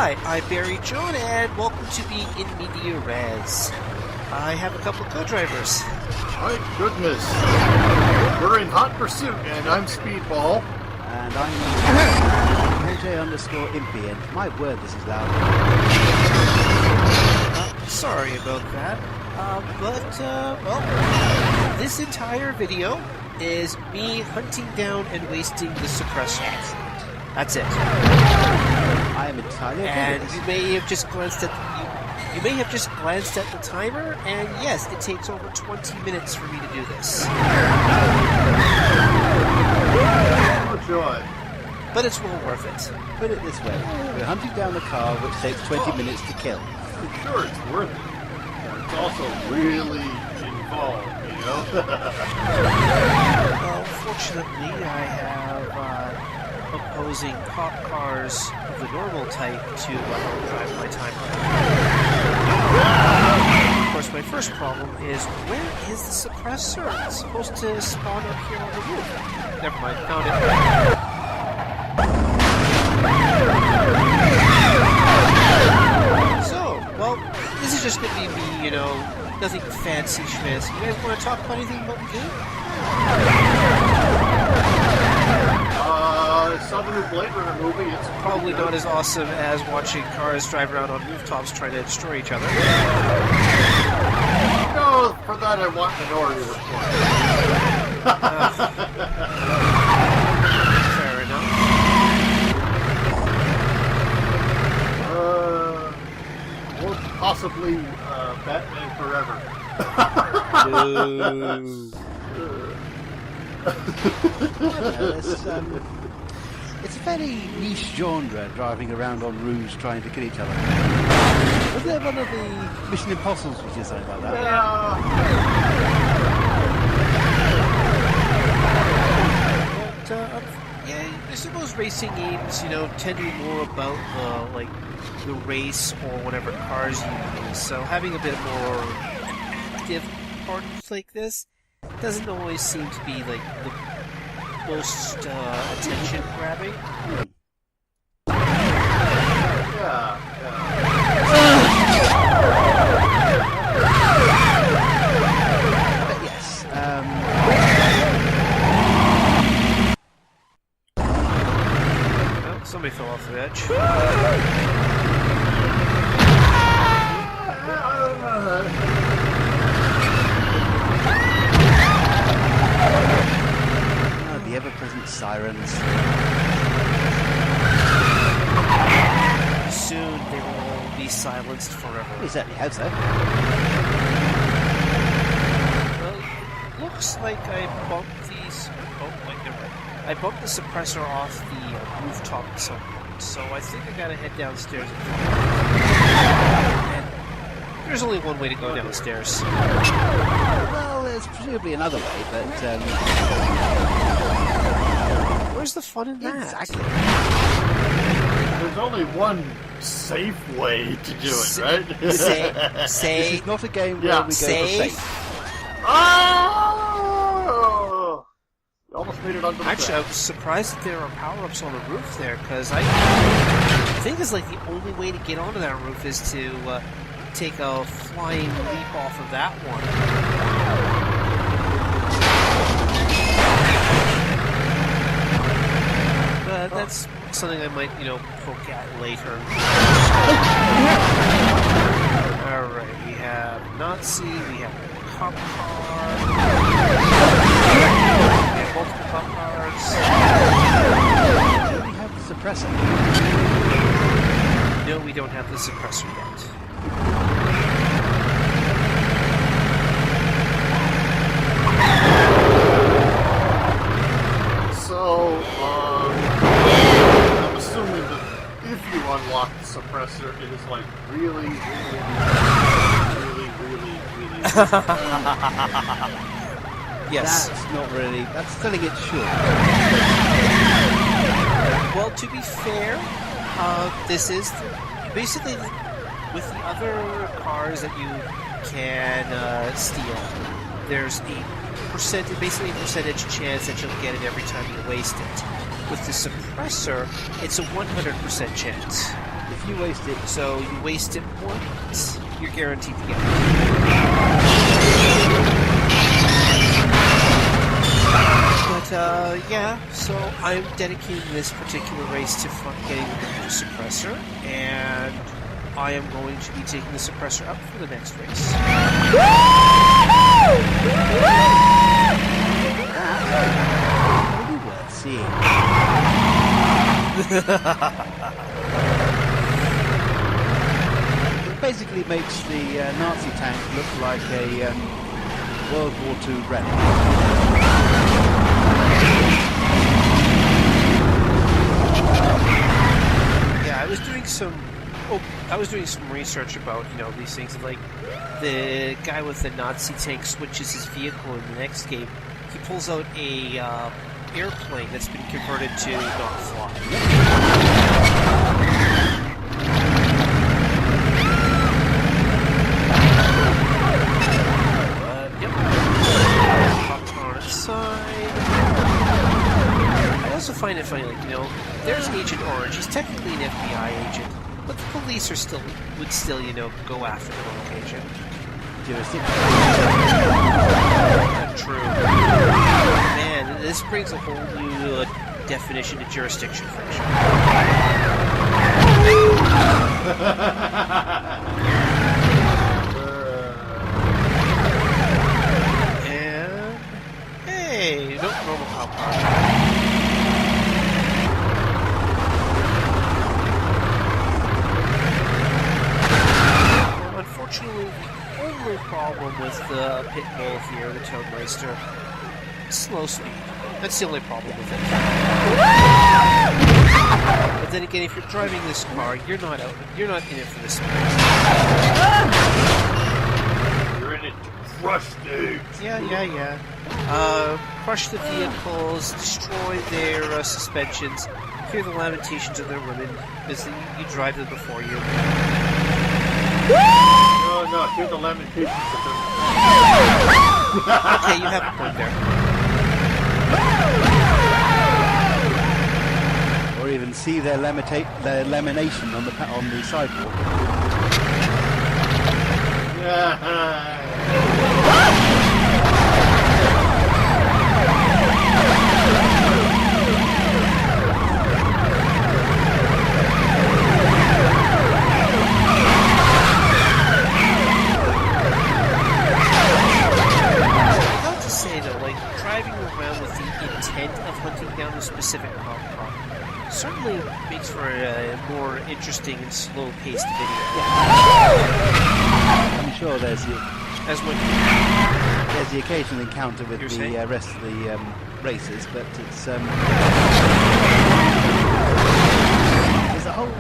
Hi, I'm Barry John, and welcome to Being in Media Res. I have a couple of co-drivers. My goodness. We're in hot pursuit, and I'm Speedball. And I'm KJ_Impy, and my word, this is loud. Sorry about that. Well, this entire video is me hunting down and wasting the suppressor. That's it. I am entirely okay And with you may have just glanced at you may have just glanced at the timer, and yes, it takes over 20 minutes for me to do this. Oh joy. But it's well worth it. Put it this way, we're hunting down a car which takes 20 minutes to kill. Sure, it's worth it. It's also really involved, you know? Fortunately, I have opposing cop cars of the normal type to drive my time around. Of course, my first problem is, where is the suppressor? It's supposed to spawn up here on the roof. Never mind, found it. So, well, this is just going to be me, you know, nothing fancy schmancy. You guys want to talk about anything about the game? Saw the new Blade Runner movie. It's Probably not as awesome as watching cars drive around on rooftops trying to destroy each other. No, for that I want Minority Report. Fair enough. Or possibly Batman Forever. It's a very niche genre, driving around on roofs trying to kill each other. Was there one of the Mission Impossibles which is something like that? Yeah, I suppose racing games, you know, tend to be more about the race or whatever cars you use. So having a bit more active parts like this doesn't always seem to be like the most attention grabbing. Yeah. But yes, Oh, somebody fell off the edge. the ever-present sirens. Soon they will all be silenced forever. We certainly hope so. Well, looks like I bumped these. Oh, wait, never mind. I bumped the suppressor off the rooftop at some point, so I think I gotta head downstairs. And there's only one way to go downstairs. Well, there's presumably another way, but where's the fun in that? exactly. There's only one safe way to do it, right? This is not a game where we go for safe. Oh! You almost made it onto the Actually, I track. was surprised that there are power-ups on the roof there, because I think it's like the only way to get onto that roof is to take a flying leap off of that one. But that's something I might, you know, poke at later. Alright, we have Nazi, we have cop car, we have multiple cop cars. Do we have the suppressor? No, we don't have the suppressor yet. So, I'm assuming that if you unlock the suppressor, it is like really Yes. That's not really. That's selling it short. Well, to be fair, this is basically with the other cars that you can steal. There's basically a percentage chance that you'll get it every time you waste it. With the suppressor, it's a 100% chance. If you waste it, So you waste it once, you're guaranteed to get it. But yeah, so I'm dedicating this particular race to getting the suppressor, and I am going to be taking the suppressor up for the next race. it'll be worth seeing. It basically makes the Nazi tank look like a World War II relic. Yeah, I was doing some research about, these things. Like, the guy with the Nazi tank switches his vehicle in the next game. He pulls out a airplane that's been converted to not fly. Yep. Popped on its side. I also find it funny, there's Agent Orange. He's technically an FBI agent, but the police would still, go after him on occasion. Jurisdiction. True. Man, this brings a whole new definition to jurisdiction friction. And hey, normal cop car. Unfortunately, the only problem with the pit bull here, the Toadmeister, slow speed. That's the only problem with it. But then again, if you're driving this car, you're not in it for the speed. You're in it to crush dudes. Yeah. Crush the vehicles, destroy their suspensions, hear the lamentations of their women as you drive them before you. No, hear the lamentations of them. Okay, you have a point there. Or even see their lamination on the sidewalk. Yeah. Driving around with the intent of hunting down a specific cop car certainly makes for a more interesting and slow-paced video. I'm sure there's the occasional encounter with the rest of the racers, but it's there's a whole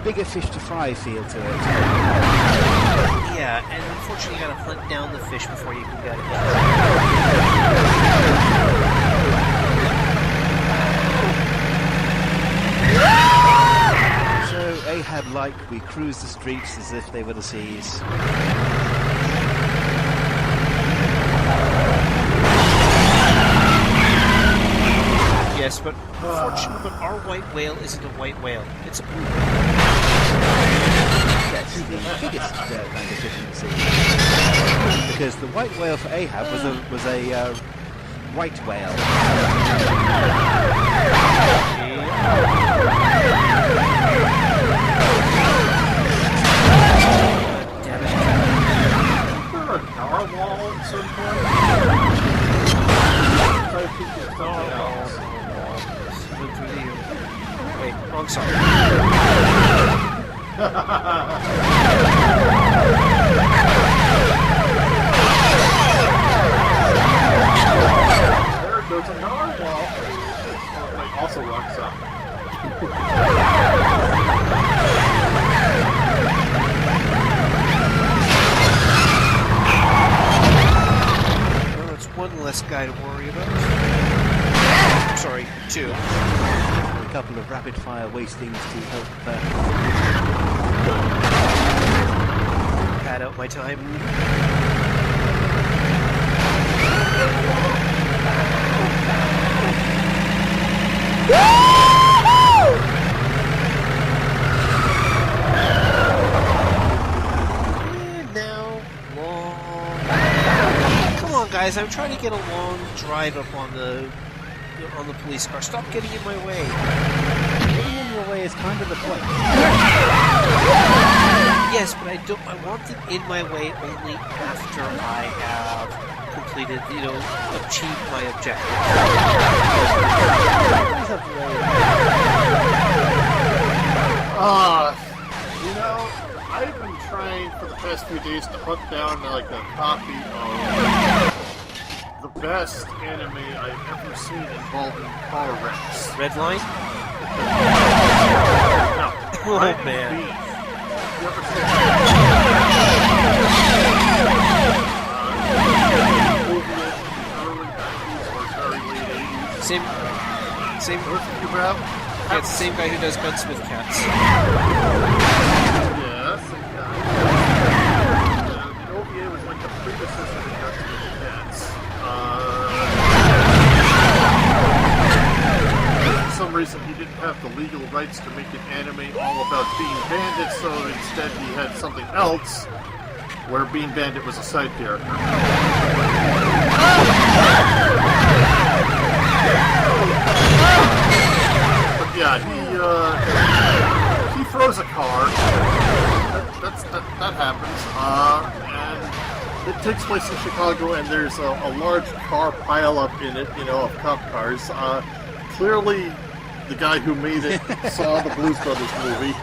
bigger fish to fry feel to it. Yeah, and unfortunately you gotta hunt down the fish before you can get it. So Ahab-like, we cruise the streets as if they were the seas. Yes, but unfortunately, our white whale isn't a white whale. It's a blue whale. That's the biggest kind of deficiency. Because the white whale for Ahab was a white whale. Damn it. Is there a narwhal at some point? I think it's something else. Wait, wrong song. There goes a narwhal. It also rocks up. Well, it's one less guy to worry about. Sorry, two. A couple of rapid-fire wastings to help Pad out my time. Guys, I'm trying to get a long drive up on the police car. Stop getting in my way. Getting in your way is kind of the point. Yes, but I want them in my way only after I have completed, achieved my objective. I've been trying for the past few days to hunt down like a copy of the best anime I've ever seen involving car wrecks. Redline? No. Oh, Riding man. Beans. You ever seen movement in the early 90s or very late 80s? Same. What are you about? Yeah, it's the same guy who does Gunsmith Cats. Yeah, that's the guy. The OVA was like the predecessor to Gunsmith Cats. For some reason, he didn't have the legal rights to make an anime all about Bean Bandit, so instead he had something else where Bean Bandit was a side character. But yeah, he throws a car. That happens. And it takes place in Chicago, and there's a large car pileup in it, of cop cars. Clearly, the guy who made it saw the Blues Brothers movie.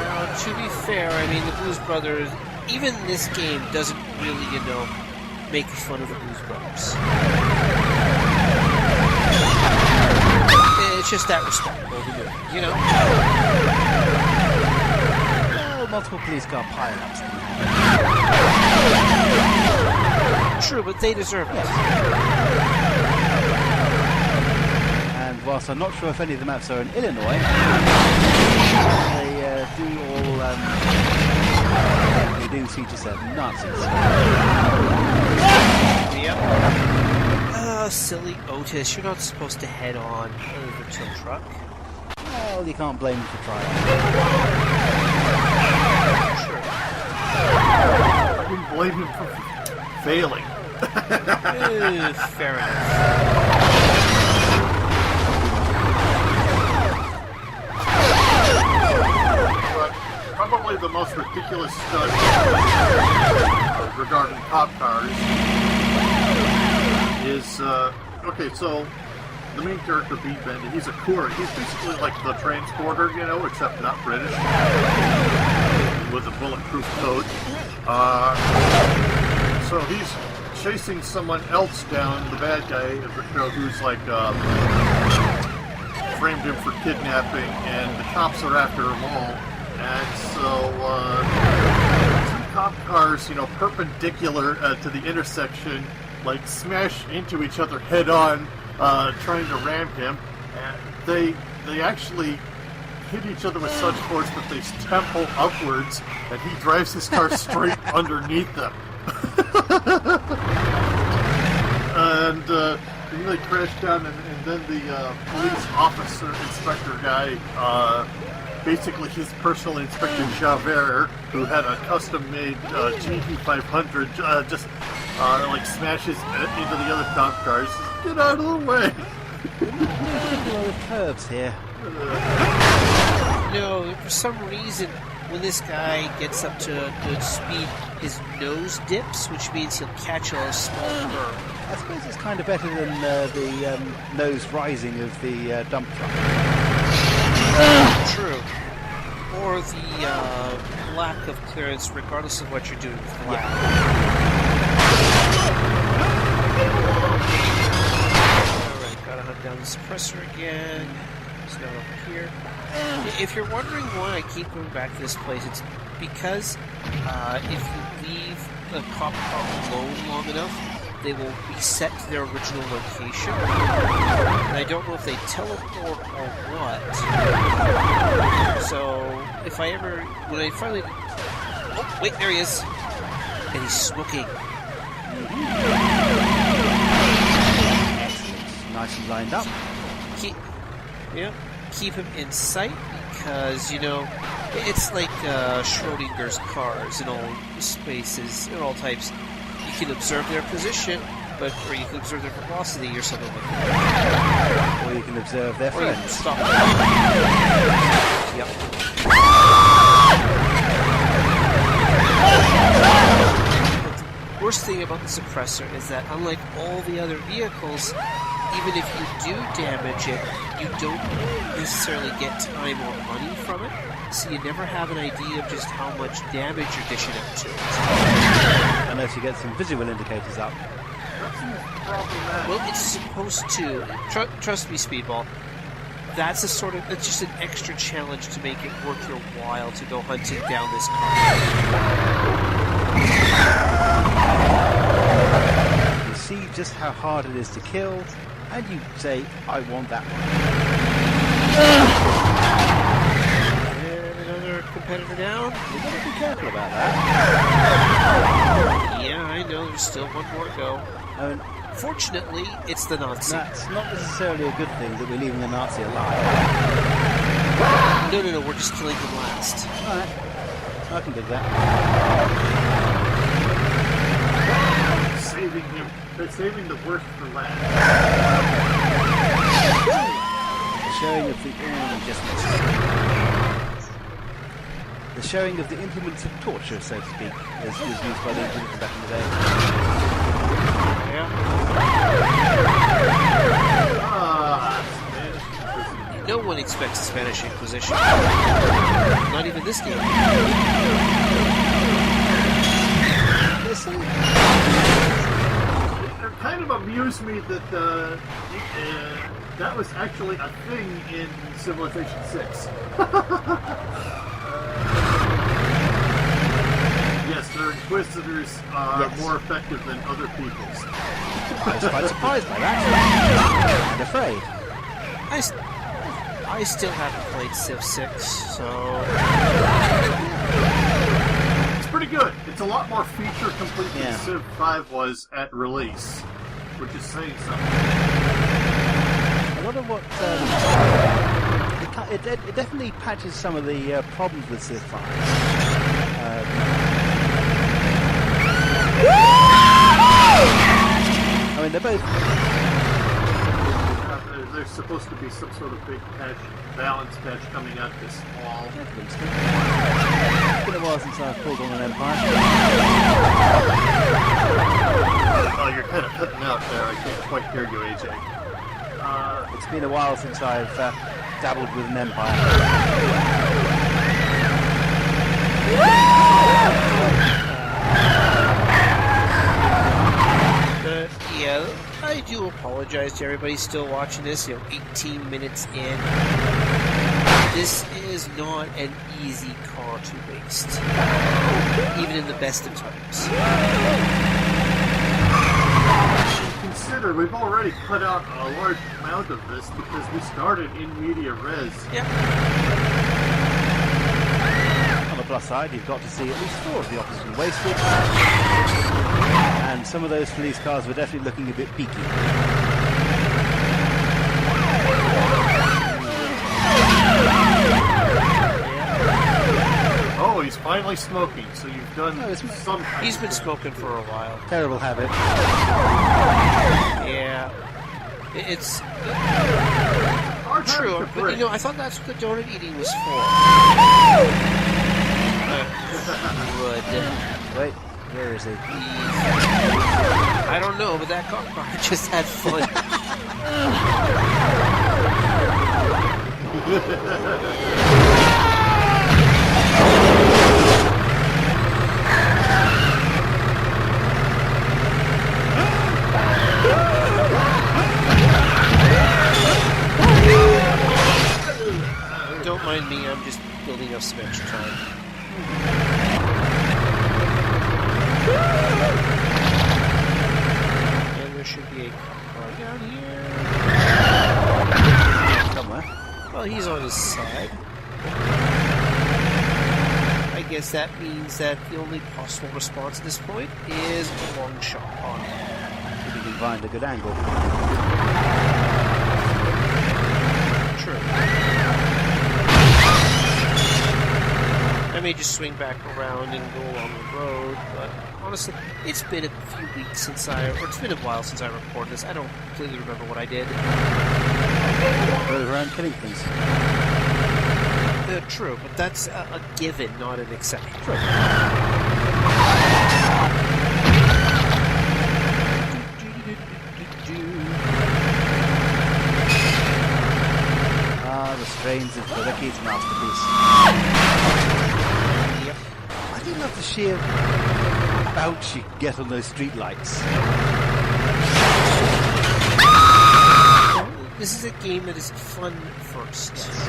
Now, to be fair, I mean, the Blues Brothers, even this game doesn't really, make fun of the Blues Brothers. It's just that respectable to do, Well, multiple police car pileups. True, but they deserve it. And whilst I'm not sure if any of the maps are in Illinois, they do see just Nazis. Yep. Silly Otis, you're not supposed to head on over to a truck. Well, you can't blame him for trying. Sure. I can blame him for failing. Fair enough. But probably the most ridiculous stunt regarding cop cars is, okay, so the main character, Bean Bandit, he's a courier. He's basically like the transporter, except not British, with a bulletproof coat. So he's chasing someone else down, the bad guy, who's like, framed him for kidnapping, and the cops are after them all. And so, two cop cars, perpendicular to the intersection, like smash into each other head on, trying to ram him, and they actually hit each other with such force that they temple upwards, and he drives his car straight underneath them. And then they crash down, and then the police officer inspector guy, basically his personal Inspector Javert, who had a custom-made GT500, just like smashes into the other cop cars. Get out of the way! A lot of curves here. No, for some reason, when this guy gets up to good speed, his nose dips, which means he'll catch a small curve. I suppose it's kind of better than the nose rising of the dump truck. True. Or the lack of clearance, regardless of what you're doing with the lap. Alright, gotta hunt down the suppressor again. It's not over here. If you're wondering why I keep going back to this place, it's because if you leave the cop car alone long enough, they will reset to their original location. And I don't know if they teleport or what. So, when I finally... Oh, wait, there he is. And he's smoking. Nicely lined up. Keep him in sight, because, it's like Schrodinger's cars in all spaces, in all types. You can observe their position, or you can observe their velocity or something like that. Or you can observe their Or you can friends. stop them. Yep. The worst thing about the suppressor is that unlike all the other vehicles, even if you do damage it, you don't necessarily get time or money from it, so you never have an idea of just how much damage you're dishing out to it. Unless you get some visual indicators up. Well, it's supposed to. Trust me, Speedball. It's just an extra challenge to make it worth your while to go hunting down this car. You see just how hard it is to kill, and you say, I want that one. And another competitor down. You've got to be careful about that. Yeah, I know. There's still one more to go. And Fortunately, it's the Nazi. that's not necessarily a good thing that we're leaving the Nazi alive. No, we're just killing him last. Alright, I can dig that. They're saving the worst for last. The showing of the the showing of the implements of torture, so to speak, as was used by the Implements back in the day. Yeah. No one expects the Spanish Inquisition. Not even this game. It kind of amused me that that was actually a thing in Civilization 6. Yes, their inquisitors are more effective than other people's. I was quite surprised by that. And afraid. I still haven't played Civ 6, so... It's pretty good. It's a lot more feature complete than Yeah. Civ 5 was at release, which is saying something. A lot of what... it definitely patches some of the problems with Civ 5. I mean, they're both... There's supposed to be some sort of big balance patch coming out this fall. It's been a while since I've pulled on an Empire. Oh, you're kind of cutting out there. I can't quite hear you, AJ. It's been a while since I've dabbled with an Empire. Yeah, I do apologize to everybody still watching this, 18 minutes in. This is not an easy car to waste, even in the best of times. Consider, we've already cut out a large amount of this because we started in media res. Yeah. On the plus side, you've got to see at least 4 of the officers in wasted. And some of those police cars were definitely looking a bit peaky. Oh, he's finally smoking, so you've done some... He's been smoking for a while. Terrible habit. Yeah. It's Hard true, to but break. I thought that's what the donut eating was for. Good. Wait, where is he? I don't know, but that car just had fun. Don't mind me, I'm just building up some extra time. And there should be a car down here. Somewhere. Well, he's on his side. I guess that means that the only possible response at this point is a long shot on him. If you can find a good angle. True. may just swing back around and go along the road, but honestly, it's been a few weeks it's been a while since I recorded this. I don't completely remember what I did. Rode around killing things. True, but that's a given, not an exception. True. The strains of Ricky's masterpiece. Yep. I do love the sheer bounce you get on those street lights. This is a game that is fun first. Yes.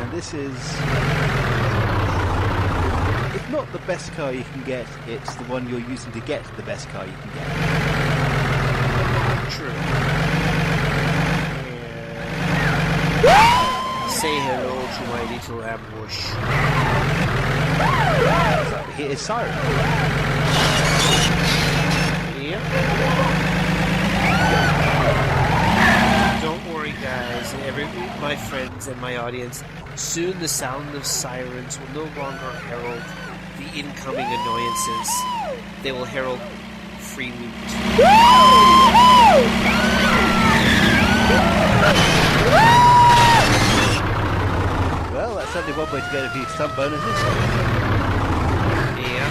And this is... It's not the best car you can get, it's the one you're using to get the best car you can get. True. Say hello to my little ambush. Here is Siren. Yep. Don't worry, guys, my friends and my audience. Soon the sound of sirens will no longer herald the incoming annoyances. They will herald free loot. Well, that's certainly one way to get a few stunt bonuses. Yeah.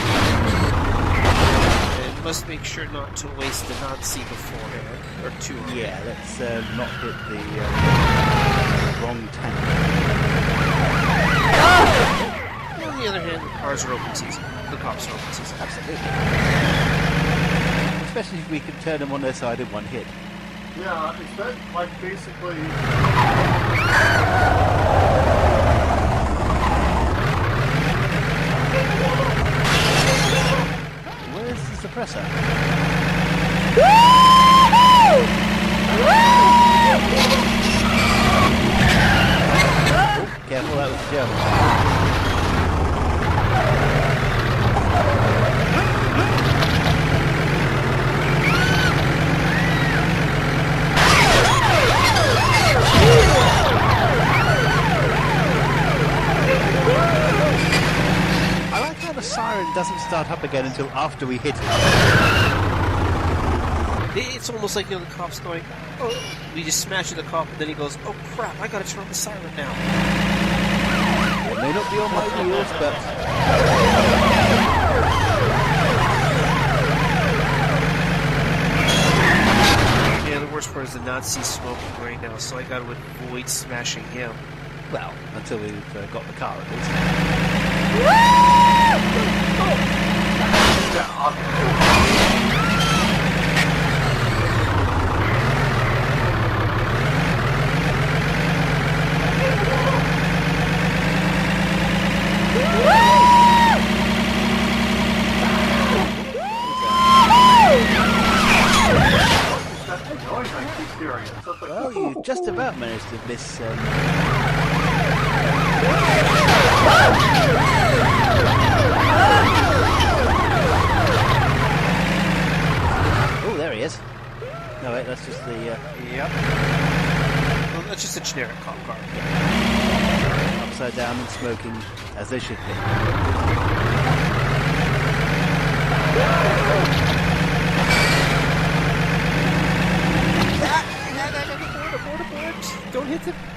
And must make sure not to waste the Nazi beforehand, or too early. Yeah, let's not hit the wrong tank. On the other hand, the cars are open season. The cops are open season. Absolutely. Especially if we can turn them on their side in one hit. Yeah, is that like basically... Where's the suppressor? Oh, careful, that was the German. I like how the siren doesn't start up again until after we hit it. It's almost like, the cop's going, oh, we just smash the cop, and then he goes, oh crap, I gotta turn on the siren now. It may not be on my wheels, but... Yeah, the worst part is the Nazi's smoking right now, so I gotta avoid smashing him. Well, until we've got the car at least. Well, you just about managed to miss... Oh, there he is. No, wait, that's just the... Yep. Well, that's just a generic cop car. Upside down and smoking, as they should be.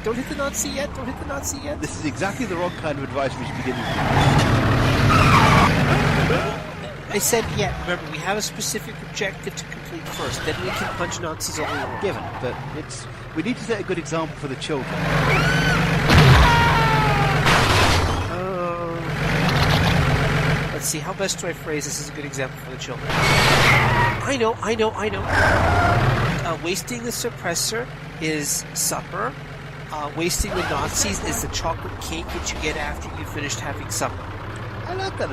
Don't hit the Nazi yet. Don't hit the Nazi yet. This is exactly the wrong kind of advice we should be giving. I said yet. Remember, we have a specific objective to complete first. Then we can punch Nazis all we want. Given, but we need to set a good example for the children. Let's see. How best do I phrase this as a good example for the children? I know. Wasting the suppressor is supper. Wasting the Nazis is the chocolate cake that you get after you finished having supper. I like that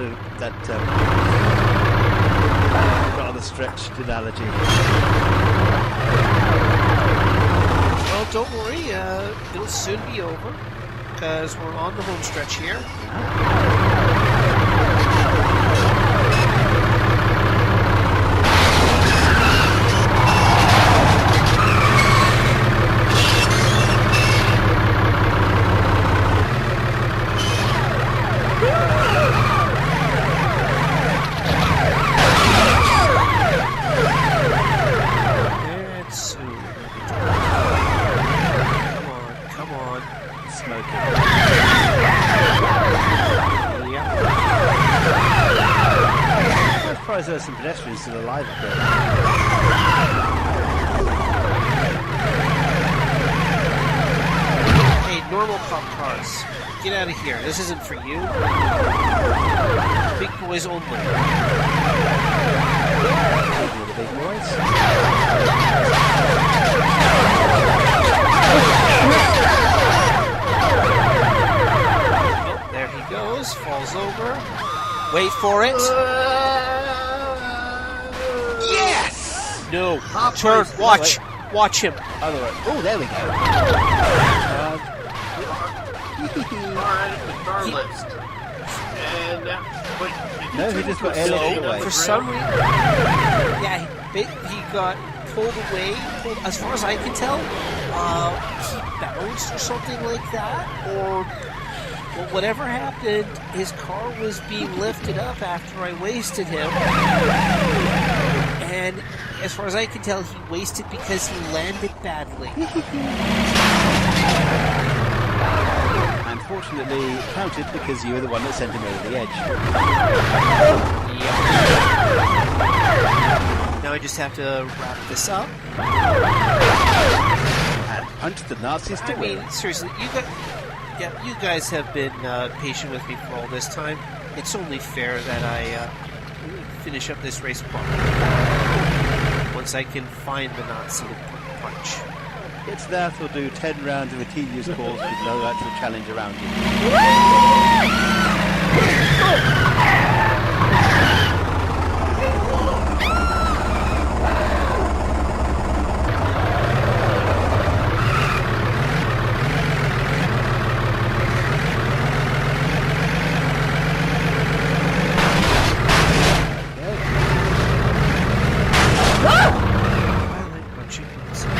rather stretched analogy. Well, don't worry. It'll soon be over because we're on the home stretch here. on. Smoking. Yeah. I'm surprised there are some pedestrians still alive up there. Hey, normal cop cars. Get out of here. This isn't for you. Big boys only. Taking the big boys. Oh, there he goes. Falls over. Wait for it. Yes! No. Hop Turn. race. Watch. Watch him. Other way. Oh, there we go. Alright, the car list. And but No, he just got So, airlifted away. for some reason, yeah, he got pulled away. As far as I can tell, he bounced or something like that, or well, whatever happened. His car was being lifted up after I wasted him, and as far as I can tell, he wasted because he landed badly. Unfortunately, counted because you were the one that sent him over the edge. Yep. Now I just have to wrap this up. And punch the Nazis to I win. mean, seriously, you guys have been patient with me for all this time. It's only fair that I finish up this race properly. Once I can find the Nazi to punch. It's that or do 10 rounds of a tedious course with no actual challenge around you. I like punching myself.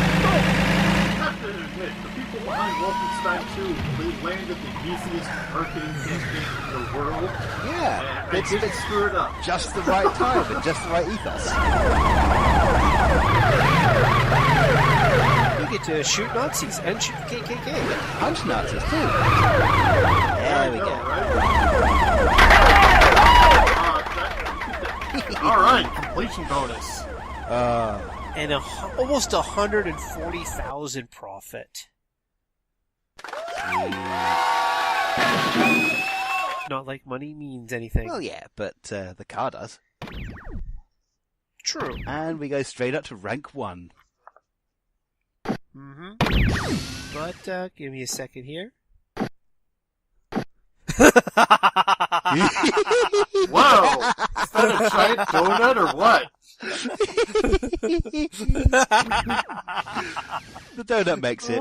have to admit, the people behind Wolfenstein 2, they landed the easiest marketing campaign in the world. Yeah, And they didn't screw it up. just the right time and just the right ethos. You get to shoot Nazis and shoot KKK. Punch Nazis too. There we go. Alright, completion bonus. And almost 140,000 profit. Not like money means anything. Well, yeah, but the car does. True. And we go straight up to rank 1. Mm-hmm. But give me a second here. Whoa! Is that a giant donut or what? The donut makes it.